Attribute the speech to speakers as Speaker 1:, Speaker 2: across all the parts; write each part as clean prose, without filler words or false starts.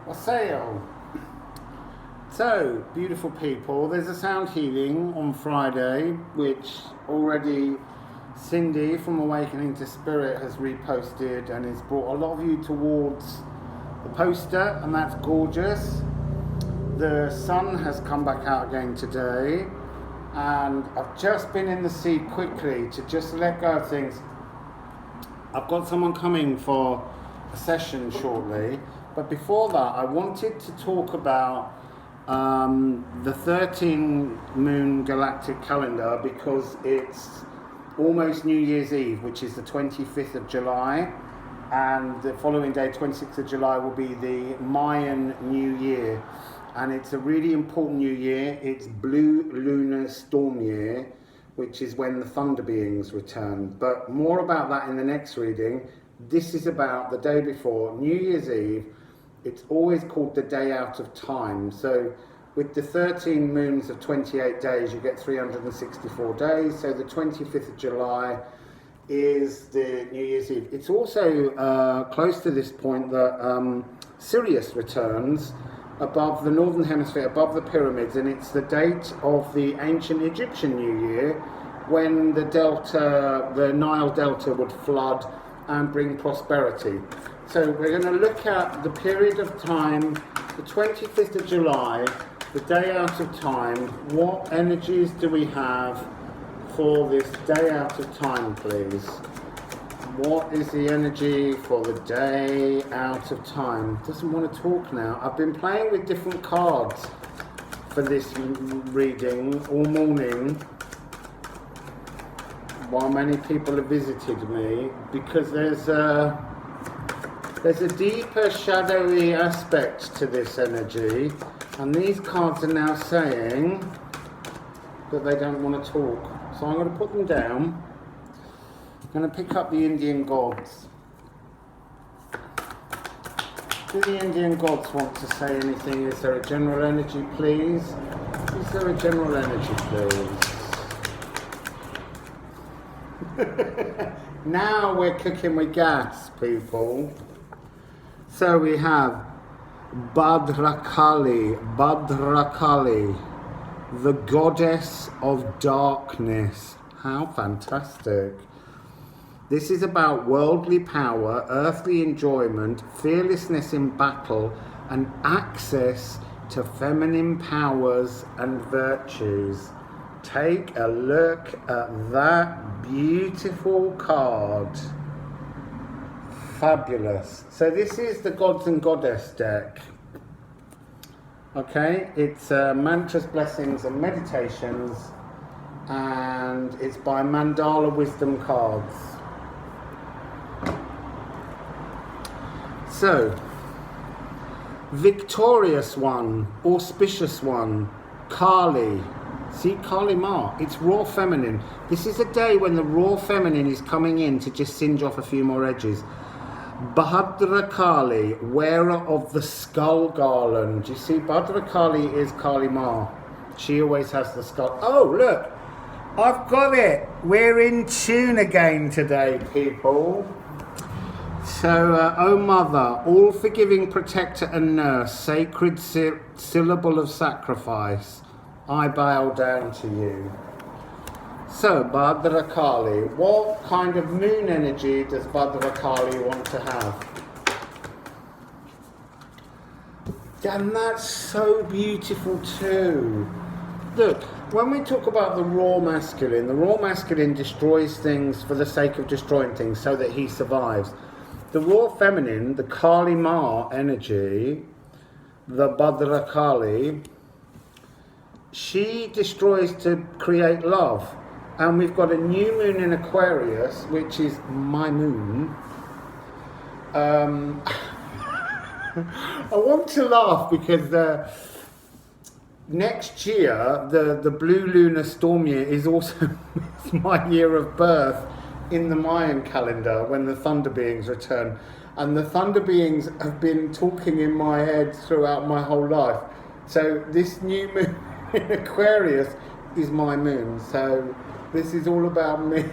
Speaker 1: Wassail. So, beautiful people, there's a sound healing on Friday, which already Cindy from Awakening to Spirit has reposted and has brought a lot of you towards the poster, and that's gorgeous. The sun has come back out again today, and I've just been in the sea quickly to just let go of things. I've got someone coming for a session shortly, but before that I wanted to talk about the 13 moon galactic calendar, because it's almost New Year's Eve, which is the 25th of July, and the following day, 26th of July, will be the Mayan New Year, and it's a really important new year. It's Blue Lunar Storm Year, which is when the thunder beings return, but more about that in the next reading. This is about the day before New Year's Eve. It's always called the day out of time. So with the 13 moons of 28 days, you get 364 days. So the 25th of July is the New Year's Eve. It's also close to this point that Sirius returns above the northern hemisphere, above the pyramids, and it's the date of the ancient Egyptian New Year, when the Nile Delta would flood and bring prosperity. So we're going to look at the period of time, the 25th of July, the day out of time. What energies do we have for this day out of time, please? What is the energy for the day out of time? Doesn't want to talk now. I've been playing with different cards for this reading all morning, while many people have visited me, because there's a deeper shadowy aspect to this energy, and these cards are now saying that they don't want to talk. So I'm going to put them down. I'm going to pick up the Indian gods. Do the Indian gods want to say anything? Is there a general energy, please? Is there a general energy, please? Now we're cooking with gas, people. So we have Bhadrakali, the goddess of darkness. How fantastic. This is about worldly power, earthly enjoyment, fearlessness in battle, and access to feminine powers and virtues. Take a look at that beautiful card. Fabulous. So this is the Gods and Goddess deck. Okay, it's mantras, blessings and meditations, and it's by Mandala Wisdom Cards. So, victorious one, auspicious one, Kali. See, Kali Ma, it's raw feminine. This is a day when the raw feminine is coming in to just singe off a few more edges. Bhadrakali, wearer of the skull garland. You see, Bhadrakali is Kali Ma. She always has the skull. Oh, look, I've got it. We're in tune again today, people. So, O Mother, all forgiving protector and nurse, sacred syllable of sacrifice, I bow down to you. So, Bhadrakali, what kind of moon energy does Bhadrakali want to have? And that's so beautiful too. Look, when we talk about the raw masculine destroys things for the sake of destroying things so that he survives. The raw feminine, the Kali Ma energy, the Bhadrakali, she destroys to create love. And we've got a new moon in Aquarius, which is my moon. I want to laugh because next year, the Blue Lunar Storm Year is also my year of birth in the Mayan calendar, when the thunder beings return. And the thunder beings have been talking in my head throughout my whole life. So this new moon in Aquarius is my moon. So this is all about me.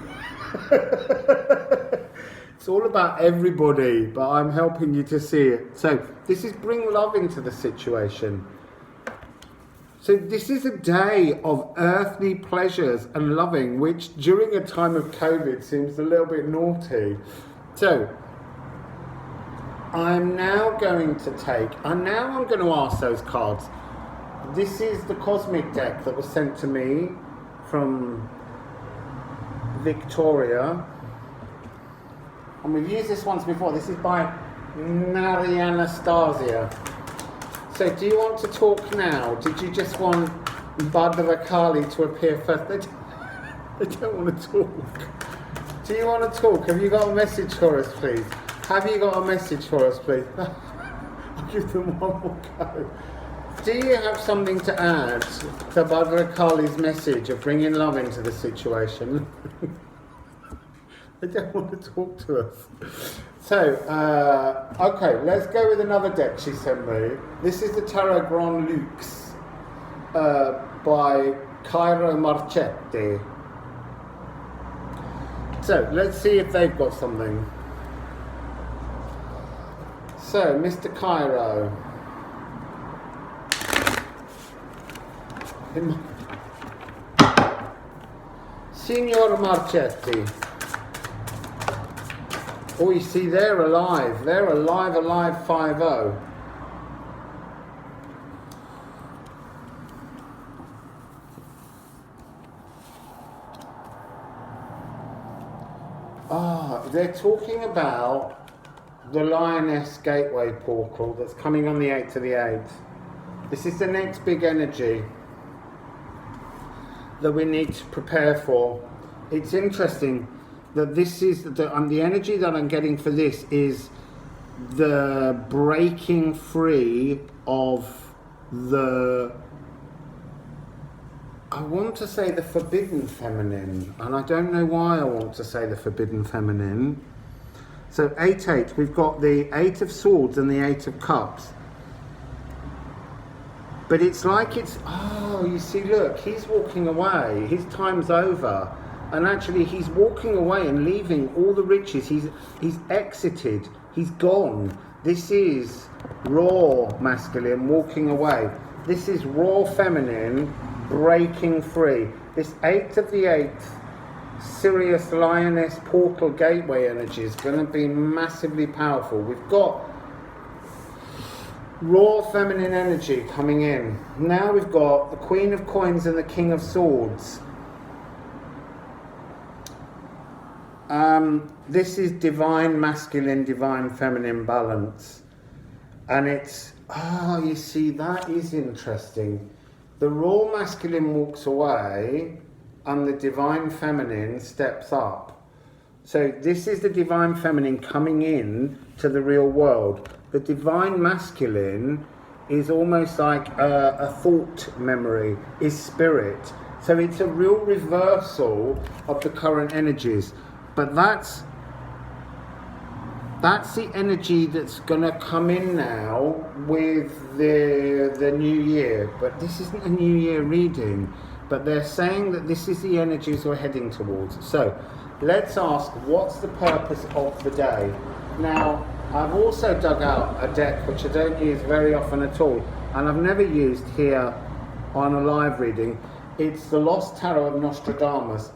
Speaker 1: It's all about everybody, but I'm helping you to see it. So this is bring love into the situation. So this is a day of earthly pleasures and loving, which during a time of COVID seems a little bit naughty. So I'm now going to I'm going to ask those cards. This is the cosmic deck that was sent to me from Victoria. And we've used this once before. This is by Anastasia. So do you want to talk now? Did you just want Bhadrakali to appear first? They don't want to talk. Do you want to talk? Have you got a message for us, please? Have you got a message for us, please? I'll give them one more go. Do you have something to add to Bhadrakali's message of bringing love into the situation? They don't want to talk to us. So, okay, let's go with another deck she sent me. This is the Tarot Grand Luxe by Ciro Marchetti. So, let's see if they've got something. So, Mr. Ciro. Signor Marchetti. Oh, you see, they're alive. They're alive, 5-0. They're talking about the Lioness Gateway portal that's coming on the 8th of the 8th. This is the next big energy that we need to prepare for. It's interesting that this is the energy that I'm getting for this is the breaking free of the, I want to say the forbidden feminine, and I don't know why I want to say the forbidden feminine. So 8-8, we've got the 8 of Swords and the 8 of Cups. But it's like it's, you see, look, he's walking away, his time's over. And actually he's walking away and leaving all the riches. He's exited, he's gone. This is raw masculine walking away. This is raw feminine breaking free. This 8th of the 8th Sirius Lioness portal gateway energy is going to be massively powerful. We've got raw feminine energy coming in. Now we've got the Queen of Coins and the King of Swords. This is divine masculine, divine feminine balance. And it's, you see, that is interesting. The raw masculine walks away and the divine feminine steps up. So this is the divine feminine coming in to the real world. The divine masculine is almost like a thought memory, is spirit. So it's a real reversal of the current energies. But that's the energy that's going to come in now with the new year. But this isn't a new year reading. But they're saying that this is the energies we're heading towards. So let's ask, what's the purpose of the day? Now, I've also dug out a deck which I don't use very often at all. And I've never used here on a live reading. It's the Lost Tarot of Nostradamus.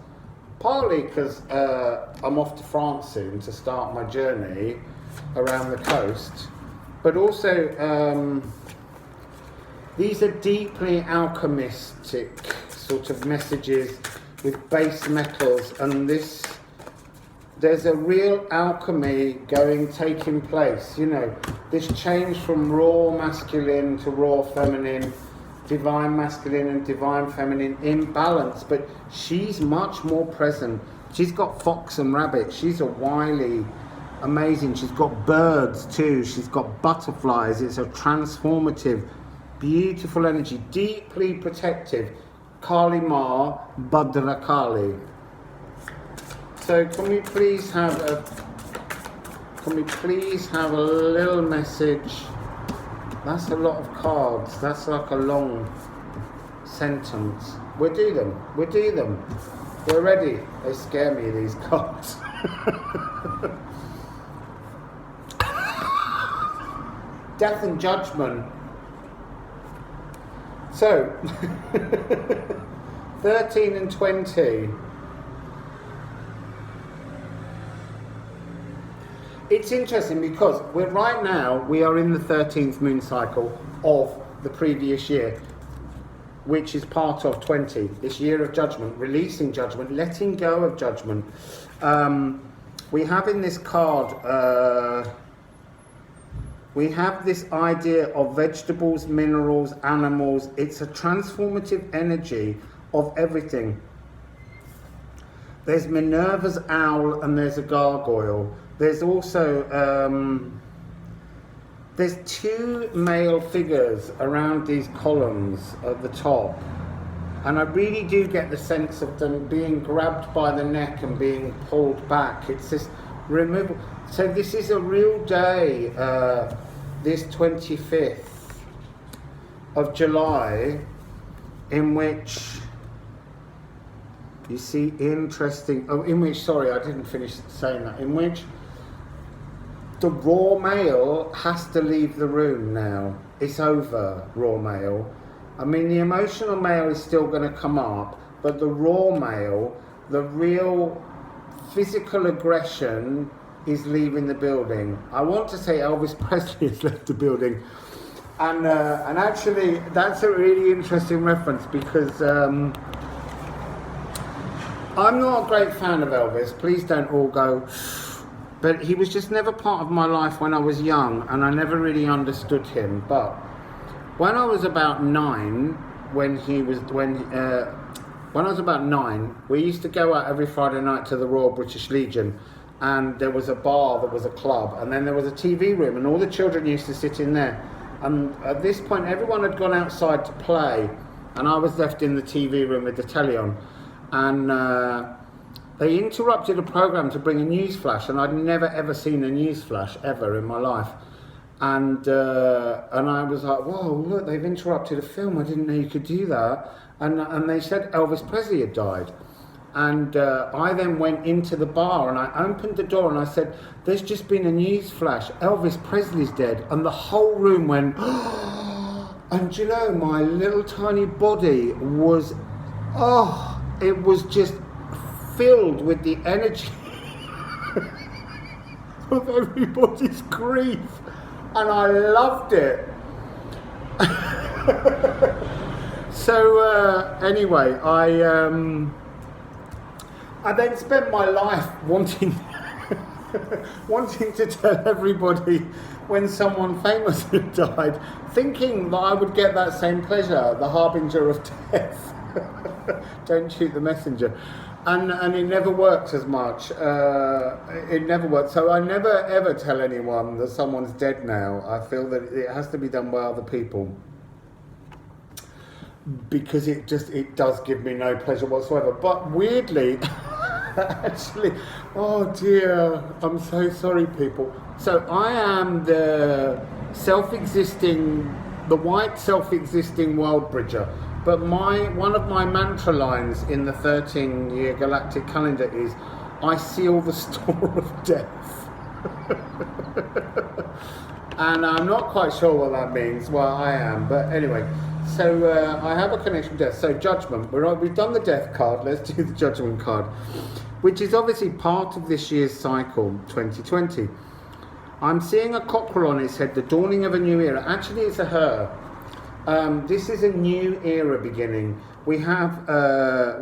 Speaker 1: Partly because I'm off to France soon to start my journey around the coast, but also these are deeply alchemistic sort of messages with base metals, and there's a real alchemy taking place. You know, this change from raw masculine to raw feminine, divine masculine and divine feminine in balance, but she's much more present. She's got fox and rabbit. She's a wily, amazing. She's got birds too. She's got butterflies. It's a transformative, beautiful energy, deeply protective. Kali Ma Bhadrakali. So can we please have a little message? That's a lot of cards. That's like a long sentence. We'll do them. We're ready. They scare me, these cards. death and judgment. So, 13 and 20. It's interesting because we are in the 13th moon cycle of the previous year, which is part of 20, this year of judgment, releasing judgment, letting go of judgment. We have in this card, we have this idea of vegetables, minerals, animals. It's a transformative energy of everything. There's Minerva's owl and there's a gargoyle. There's also, there's two male figures around these columns at the top. And I really do get the sense of them being grabbed by the neck and being pulled back. It's this removal. So this is a real day, this 25th of July, in which you see sorry, I didn't finish saying that, in which the raw male has to leave the room now. It's over, raw male. I mean, the emotional male is still going to come up, but the raw male, the real physical aggression, is leaving the building. I want to say Elvis Presley has left the building. And actually, that's a really interesting reference because I'm not a great fan of Elvis. Please don't all go. But he was just never part of my life when I was young, and I never really understood him. But when I was about 9, when I was about 9, we used to go out every Friday night to the Royal British Legion, and there was a bar, there was a club, and then there was a TV room, and all the children used to sit in there. And at this point, everyone had gone outside to play, and I was left in the TV room with the telly on. And they interrupted a program to bring a news flash, and I'd never ever seen a news flash ever in my life. And I was like, whoa, look, they've interrupted a film. I didn't know you could do that. And they said Elvis Presley had died. And I then went into the bar and I opened the door and I said, there's just been a news flash. Elvis Presley's dead. And the whole room went, oh. And you know, my little tiny body was, it was just filled with the energy of everybody's grief. And I loved it. So anyway, I then spent my life wanting to tell everybody when someone famous had died, thinking that I would get that same pleasure, the harbinger of death. Don't shoot the messenger. And it never worked as much. It never worked. So I never ever tell anyone that someone's dead now. I feel that it has to be done by other people, because it does give me no pleasure whatsoever. But weirdly, actually, oh dear, I'm so sorry, people. So I am the white self-existing world bridger. But one of my mantra lines in the 13-year galactic calendar is, I seal the store of death. And I'm not quite sure what that means. Well, I am, but anyway. So I have a connection with death. So judgment. We've done the death card. Let's do the judgment card, which is obviously part of this year's cycle, 2020. I'm seeing a cockerel on its head, the dawning of a new era. Actually, it's a her. This is a new era beginning. We have the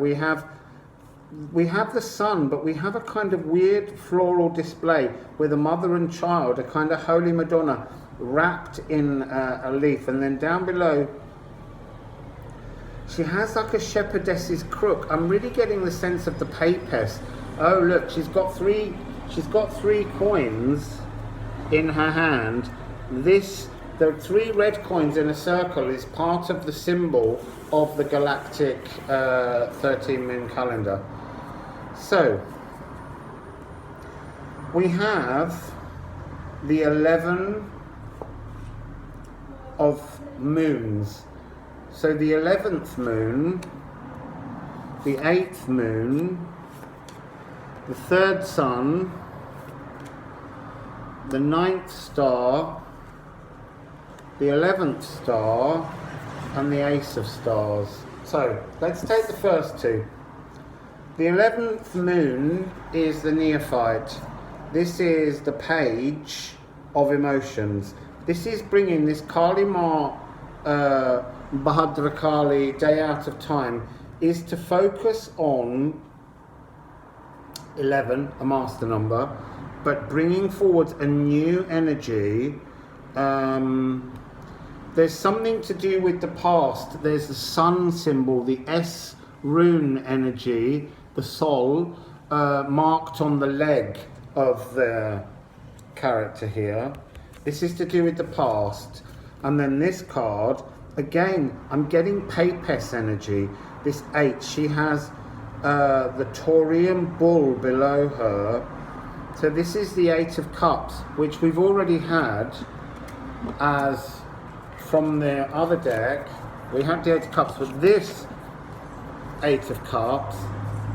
Speaker 1: sun, but we have a kind of weird floral display with a mother and child, a kind of Holy Madonna wrapped in a leaf, and then down below she has like a shepherdess's crook. I'm really getting the sense of the papess. Oh look, she's got three coins in her hand. The 3 red coins in a circle is part of the symbol of the galactic 13-moon calendar. So, we have the 11 of moons. So the 11th moon, the 8th moon, the 3rd sun, the 9th star, the 11th star, and the Ace of Stars. So let's take the first two. The 11th moon is the neophyte. This is the page of emotions. This is bringing this Kali Ma Bhadrakali, day out of time, is to focus on 11, a master number, but bringing forward a new energy. There's something to do with the past. There's the sun symbol, the S rune energy, the Sol, marked on the leg of the character here. This is to do with the past. And then this card, again, I'm getting Papes energy. This 8, she has the Taurian bull below her. So this is the 8 of Cups, which we've already had as from the other deck. We had the 8 of Cups, but this 8 of Cups,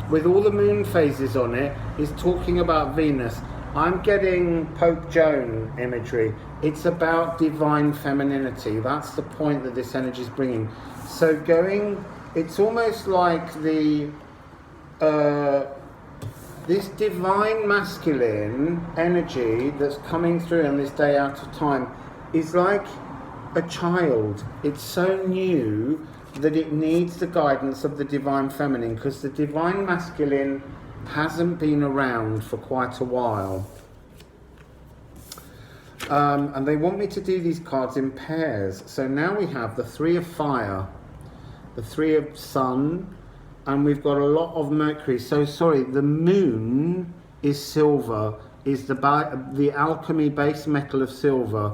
Speaker 1: with all the moon phases on it, is talking about Venus. I'm getting Pope Joan imagery. It's about divine femininity. That's the point that this energy is bringing. So it's almost like this divine masculine energy that's coming through on this day out of time is like a child. It's so new that it needs the guidance of the divine feminine, because the divine masculine hasn't been around for quite a while. And they want me to do these cards in pairs. So now we have the 3 of fire, the 3 of sun, and we've got a lot of Mercury. So sorry, the moon is silver, is the alchemy base metal of silver.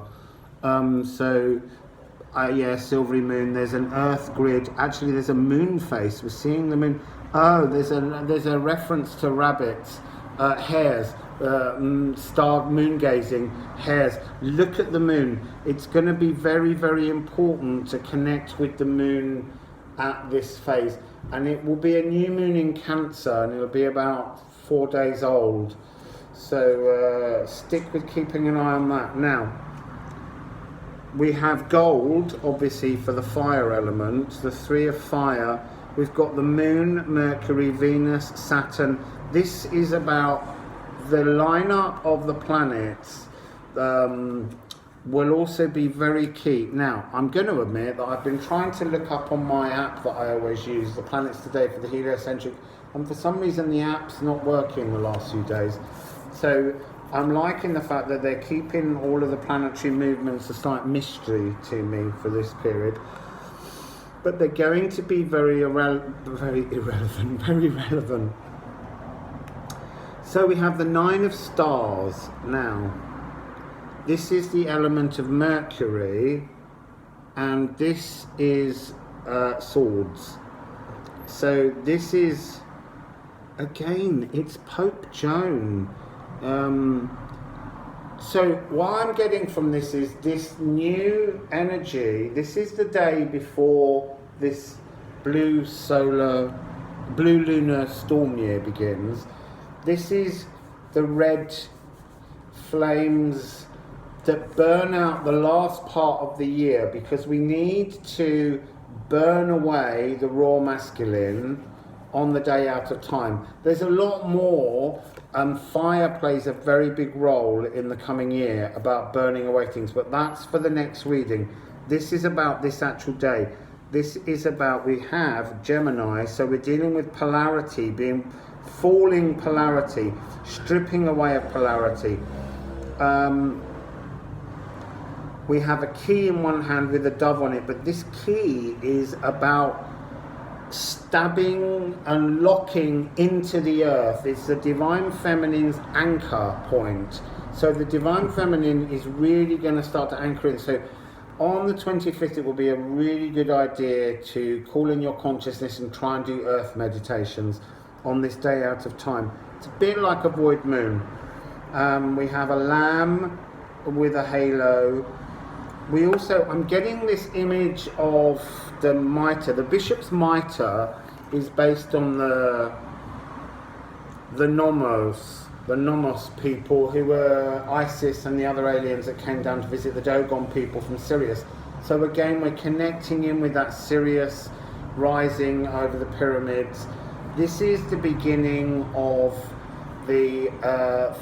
Speaker 1: Silvery moon. There's an earth grid. Actually, there's a moon face. We're seeing the moon. Oh, there's a reference to rabbits, hares, star moon gazing, hares. Look at the moon. It's going to be very, very important to connect with the moon at this phase. And it will be a new moon in Cancer, and it'll be about 4 days old. So stick with keeping an eye on that. Now, we have gold, obviously, for the fire element, the 3 of fire. We've got the moon, Mercury, Venus, Saturn. This is about the lineup of the planets. Will also be very key. Now, I'm going to admit that I've been trying to look up on my app that I always use, the Planets Today for the heliocentric, and for some reason the app's not working the last few days. So I'm liking the fact that they're keeping all of the planetary movements a slight mystery to me for this period. But they're going to be very relevant. So we have the 9 of stars now. This is the element of Mercury, and this is swords. So this is, again, it's Pope Joan. So what I'm getting from this is this new energy. This is the day before this blue lunar storm year begins. This is the red flames that burn out the last part of the year, because we need to burn away the raw masculine on the day out of time. There's a lot more. Fire plays a very big role in the coming year about burning away things, but that's for the next reading. This is about this actual day. This is about, we have Gemini, so we're dealing with polarity, falling polarity, stripping away of polarity. We have a key in one hand with a dove on it, but this key is about stabbing and locking into the earth. It's the divine feminine's anchor point. So the divine feminine is really going to start to anchor in. So on the 25th, it will be a really good idea to call in your consciousness and try and do earth meditations on this day out of time. It's a bit like a void moon. We have a lamb with a halo. I'm getting this image of the mitre. The bishop's mitre is based on the nomos. the Nomos people, who were Isis and the other aliens that came down to visit the Dogon people from Sirius. So again, we're connecting in with that Sirius rising over the pyramids. This is the beginning of the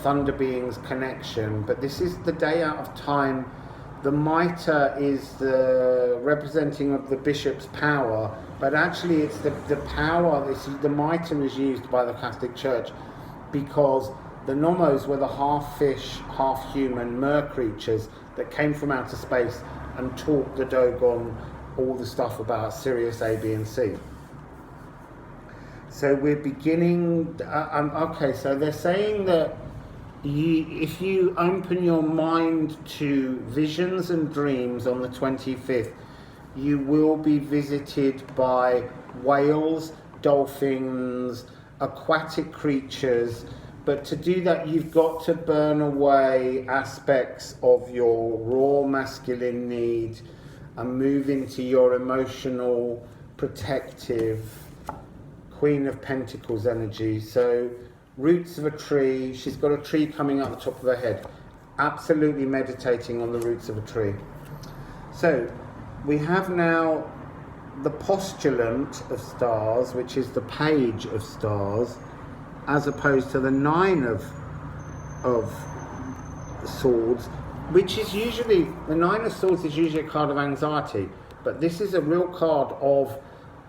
Speaker 1: Thunder Beings connection, but this is the day out of time. The mitre is the representing of the bishop's power, but actually it's the power, the mitre is used by the Catholic Church because the Nomos were the half fish, half human mer creatures that came from outer space and taught the Dogon all the stuff about Sirius A, B and C. So we're beginning, okay, so they're saying that if you open your mind to visions and dreams on the 25th, you will be visited by whales, dolphins, aquatic creatures, but to do that you've got to burn away aspects of your raw masculine need and move into your emotional, protective, Queen of Pentacles energy. So roots of a tree, she's got a tree coming up the top of her head, absolutely meditating on the roots of a tree. So we have now the Postulant of Stars, which is the Page of Stars, as opposed to the Nine of Swords, which is usually, the Nine of Swords is usually a card of anxiety, but this is a real card of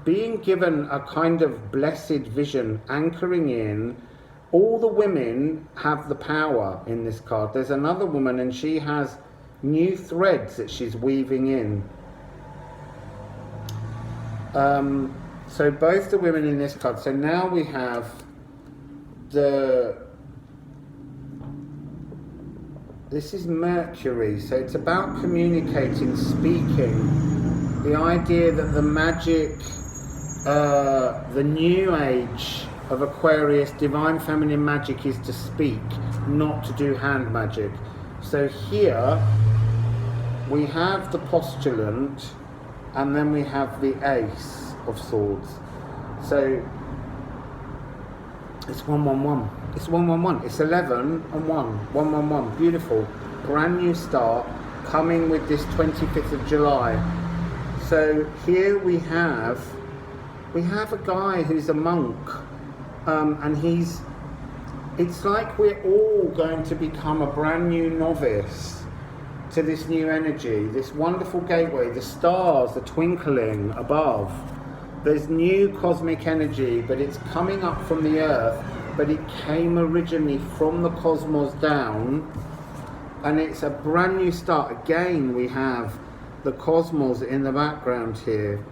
Speaker 1: being given a kind of blessed vision, anchoring in. All the women have the power in this card. There's another woman and she has new threads that she's weaving in. So both the women in this card. So now we have this is Mercury, so it's about communicating, speaking. The idea that the magic, the new age of Aquarius, divine feminine magic is to speak, not to do hand magic. So here we have the Postulant and then we have the Ace of Swords. So it's 111. It's 111. It's 11 and 111. Beautiful. Brand new start coming with this 25th of July. So here we have a guy who's a monk, and it's like we're all going to become a brand new novice to this new energy, this wonderful gateway, the stars, the twinkling above. There's new cosmic energy, but it's coming up from the earth, but it came originally from the cosmos down, and it's a brand new start. Again, we have the cosmos in the background here.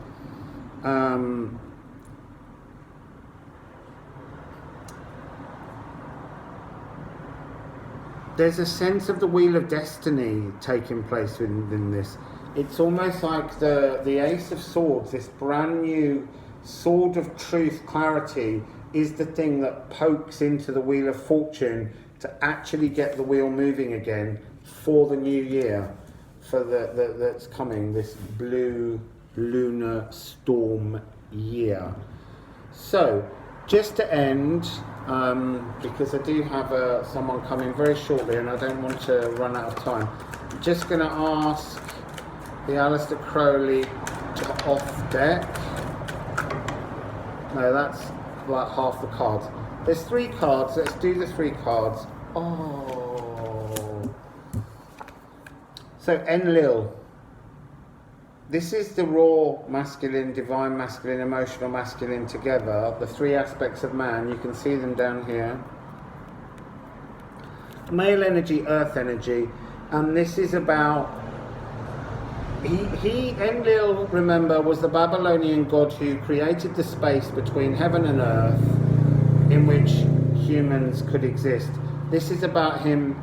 Speaker 1: There's a sense of the Wheel of Destiny taking place within this. It's almost like the Ace of Swords, this brand new sword of truth, clarity, is the thing that pokes into the Wheel of Fortune to actually get the wheel moving again for the new year, for that's coming, this blue lunar storm year. So, just to end, because I do have someone coming very shortly and I don't want to run out of time, I'm just going to ask the Alister Crowley to off deck. No, that's like half the cards. There's 3 cards. Let's do the 3 cards. Oh. So Enlil. This is the raw masculine, divine masculine, emotional masculine together. The 3 aspects of man. You can see them down here. Male energy, earth energy. And this is about... Enlil, remember, was the Babylonian god who created the space between heaven and earth in which humans could exist. This is about him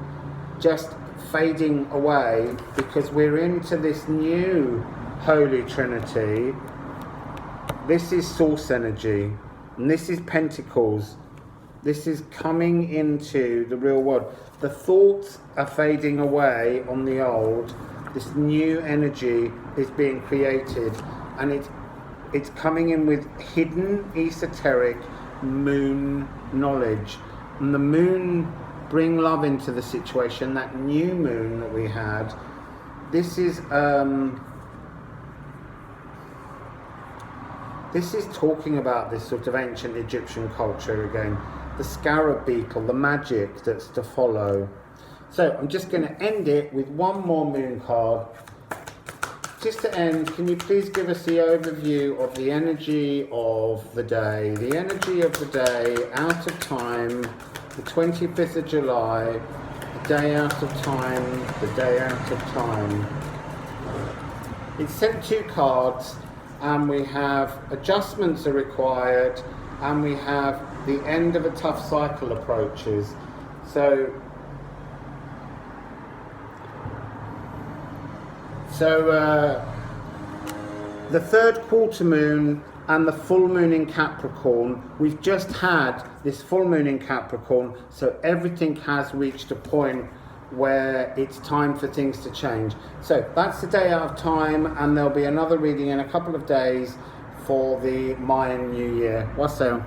Speaker 1: just fading away because we're into this new Holy Trinity. This is source energy, and this is Pentacles. This is coming into the real world. The thoughts are fading away on the old. This new energy is being created, and it's coming in with hidden, esoteric moon knowledge. And the moon bring love into the situation. That new moon that we had, this is talking about this sort of ancient Egyptian culture again, the scarab beetle, the magic that's to follow. So I'm just going to end it with one more moon card. Just to end, can you please give us the overview of the energy of the day? The energy of the day, out of time, the 25th of July, the day out of time, the day out of time. It's sent 2 cards, and we have adjustments are required, and we have the end of a tough cycle approaches. So the third quarter moon and the full moon in Capricorn, we've just had this full moon in Capricorn, so everything has reached a point where it's time for things to change. So that's the day out of time, and there'll be another reading in a couple of days for the Mayan New Year. Wassail.